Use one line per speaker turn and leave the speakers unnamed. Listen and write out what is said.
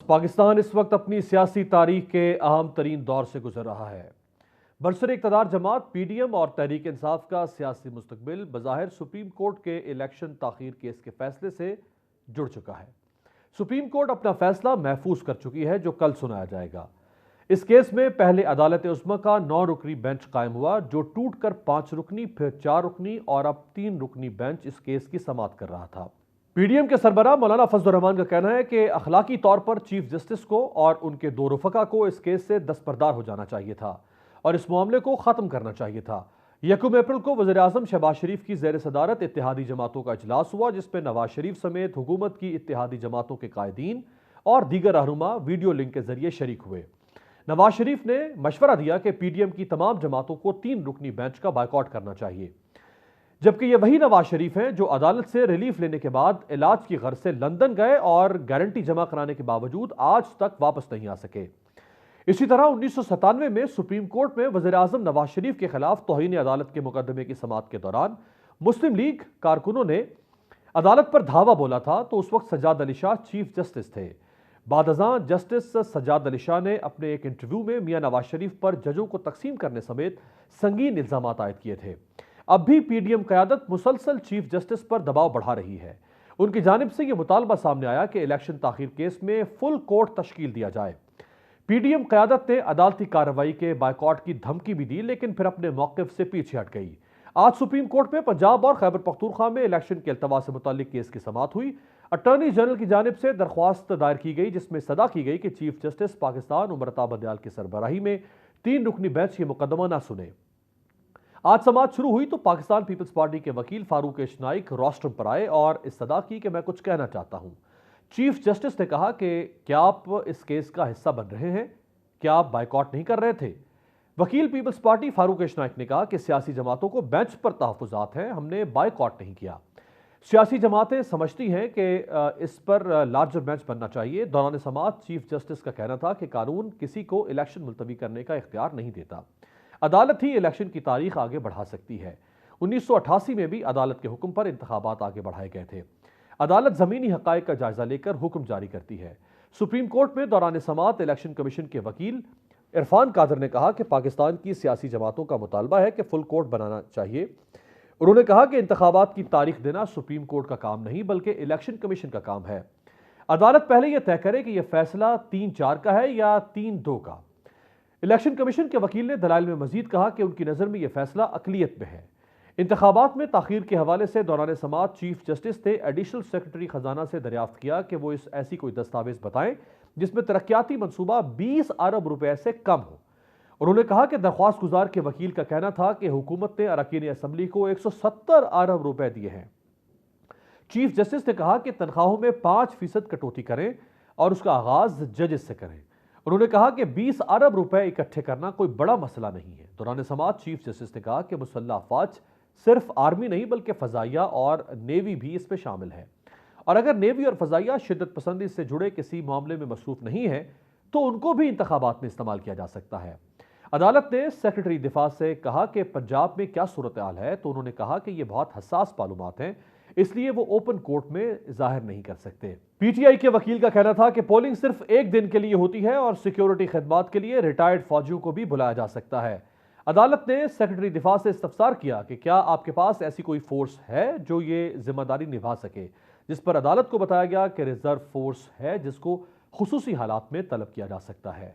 پاکستان اس وقت اپنی سیاسی تاریخ کے اہم ترین دور سے گزر رہا ہے۔ برسر اقتدار جماعت پی ڈی ایم اور تحریک انصاف کا سیاسی مستقبل بظاہر سپریم کورٹ کے الیکشن تاخیر کیس کے فیصلے سے جڑ چکا ہے۔ سپریم کورٹ اپنا فیصلہ محفوظ کر چکی ہے جو کل سنایا جائے گا۔ اس کیس میں پہلے عدالت عظمیٰ کا 9 رکنی بینچ قائم ہوا جو ٹوٹ کر 5 رکنی پھر 4 رکنی اور اب 3 رکنی بینچ اس کیس کی سماعت کر رہا تھا۔ پی ڈی ایم کے سربراہ مولانا فضل الرحمان کا کہنا ہے کہ اخلاقی طور پر چیف جسٹس کو اور ان کے 2 رفقا کو اس کیس سے دستبردار ہو جانا چاہیے تھا اور اس معاملے کو ختم کرنا چاہیے تھا۔ 1 اپریل کو وزیر اعظم شہباز شریف کی زیر صدارت اتحادی جماعتوں کا اجلاس ہوا جس میں نواز شریف سمیت حکومت کی اتحادی جماعتوں کے قائدین اور دیگر رہنما ویڈیو لنک کے ذریعے شریک ہوئے۔ نواز شریف نے مشورہ دیا کہ پی ڈی ایم کی تمام جماعتوں کو 3 رکنی بینچ کا بائیکاٹ کرنا چاہیے، جبکہ یہ وہی نواز شریف ہیں جو عدالت سے ریلیف لینے کے بعد علاج کی غرض سے لندن گئے اور گارنٹی جمع کرانے کے باوجود آج تک واپس نہیں آ سکے۔ اسی طرح 1997 میں سپریم کورٹ میں وزیر اعظم نواز شریف کے خلاف توہین عدالت کے مقدمے کی سماعت کے دوران مسلم لیگ کارکنوں نے عدالت پر دھاوا بولا تھا تو اس وقت سجاد علی شاہ چیف جسٹس تھے۔ بعد ازاں جسٹس سجاد علی شاہ نے اپنے ایک انٹرویو میں میاں نواز شریف پر ججوں کو تقسیم کرنے سمیت سنگین الزامات عائد کیے تھے۔ اب بھی پی ڈی ایم قیادت مسلسل چیف جسٹس پر دباؤ بڑھا رہی ہے۔ ان کی جانب سے یہ مطالبہ سامنے آیا کہ الیکشن تاخیر کیس میں فل کورٹ تشکیل دیا جائے۔ پی ڈی ایم قیادت نے عدالتی کارروائی کے بائیکاٹ کی دھمکی بھی دی لیکن پھر اپنے موقف سے پیچھے ہٹ گئی۔ آج سپریم کورٹ میں پنجاب اور خیبر پختونخوا میں الیکشن کے التوا سے متعلق کیس کی سماعت ہوئی۔ اٹارنی جنرل کی جانب سے درخواست دائر کی گئی جس میں صدا کی گئی کہ چیف جسٹس پاکستان عمر عطا بندیال کی سربراہی میں 3 رکنی بینچ یہ مقدمہ نہ سنے۔ آج سماعت شروع ہوئی تو پاکستان پیپلز پارٹی کے وکیل فاروق اشنائک روسٹرم پر آئے اور استدعا کی کہ میں کچھ کہنا چاہتا ہوں۔ چیف جسٹس نے کہا کہ کیا آپ اس کیس کا حصہ بن رہے ہیں؟ کیا آپ بائیکاٹ نہیں کر رہے تھے؟ وکیل پیپلز پارٹی فاروق اشنائک نے کہا کہ سیاسی جماعتوں کو بینچ پر تحفظات ہیں، ہم نے بائیکاٹ نہیں کیا۔ سیاسی جماعتیں سمجھتی ہیں کہ اس پر لارجر بینچ بننا چاہیے۔ دوران سماعت چیف جسٹس کا کہنا تھا کہ قانون کسی کو الیکشن ملتوی کرنے کا اختیار نہیں دیتا، عدالت ہی الیکشن کی تاریخ آگے بڑھا سکتی ہے۔ 1988 میں بھی عدالت کے حکم پر انتخابات آگے بڑھائے گئے تھے۔ عدالت زمینی حقائق کا جائزہ لے کر حکم جاری کرتی ہے۔ سپریم کورٹ میں دوران سماعت الیکشن کمیشن کے وکیل عرفان قادر نے کہا کہ پاکستان کی سیاسی جماعتوں کا مطالبہ ہے کہ فل کورٹ بنانا چاہیے۔ انہوں نے کہا کہ انتخابات کی تاریخ دینا سپریم کورٹ کا کام نہیں بلکہ الیکشن کمیشن کا کام ہے۔ عدالت پہلے یہ طے کرے کہ یہ فیصلہ 3-4 کا ہے یا 3-2 کا۔ الیکشن کمیشن کے وکیل نے دلائل میں مزید کہا کہ ان کی نظر میں یہ فیصلہ اقلیت میں ہے۔ انتخابات میں تاخیر کے حوالے سے دوران سماعت چیف جسٹس نے ایڈیشنل سیکرٹری خزانہ سے دریافت کیا کہ وہ ایسی کوئی دستاویز بتائیں جس میں ترقیاتی منصوبہ 20 ارب روپے سے کم ہو۔ انہوں نے کہا کہ درخواست گزار کے وکیل کا کہنا تھا کہ حکومت نے اراکین اسمبلی کو 170 ارب روپے دیے ہیں۔ چیف جسٹس نے کہا کہ تنخواہوں میں 5% کٹوتی کریں اور اس کا آغاز ججز سے کریں۔ انہوں نے کہا کہ 20 ارب روپے اکٹھے کرنا کوئی بڑا مسئلہ نہیں ہے۔ دوران سماعت چیف جسٹس نے کہا کہ مسلح افواج صرف آرمی نہیں بلکہ فضائیہ اور نیوی بھی اس میں شامل ہے، اور اگر نیوی اور فضائیہ شدت پسندی سے جڑے کسی معاملے میں مصروف نہیں ہے تو ان کو بھی انتخابات میں استعمال کیا جا سکتا ہے۔ عدالت نے سیکرٹری دفاع سے کہا کہ پنجاب میں کیا صورتحال ہے تو انہوں نے کہا کہ یہ بہت حساس معلومات ہیں، اس لیے وہ اوپن کورٹ میں ظاہر نہیں کر سکتے۔ پی ٹی آئی کے وکیل کا کہنا تھا کہ پولنگ صرف 1 دن کے لیے ہوتی ہے اور سیکیورٹی خدمات کے لیے ریٹائرڈ فوجیوں کو بھی بلایا جا سکتا ہے۔ عدالت نے سیکرٹری دفاع سے استفسار کیا کہ کیا آپ کے پاس ایسی کوئی فورس ہے جو یہ ذمہ داری نبھا سکے، جس پر عدالت کو بتایا گیا کہ ریزرو فورس ہے جس کو خصوصی حالات میں طلب کیا جا سکتا ہے۔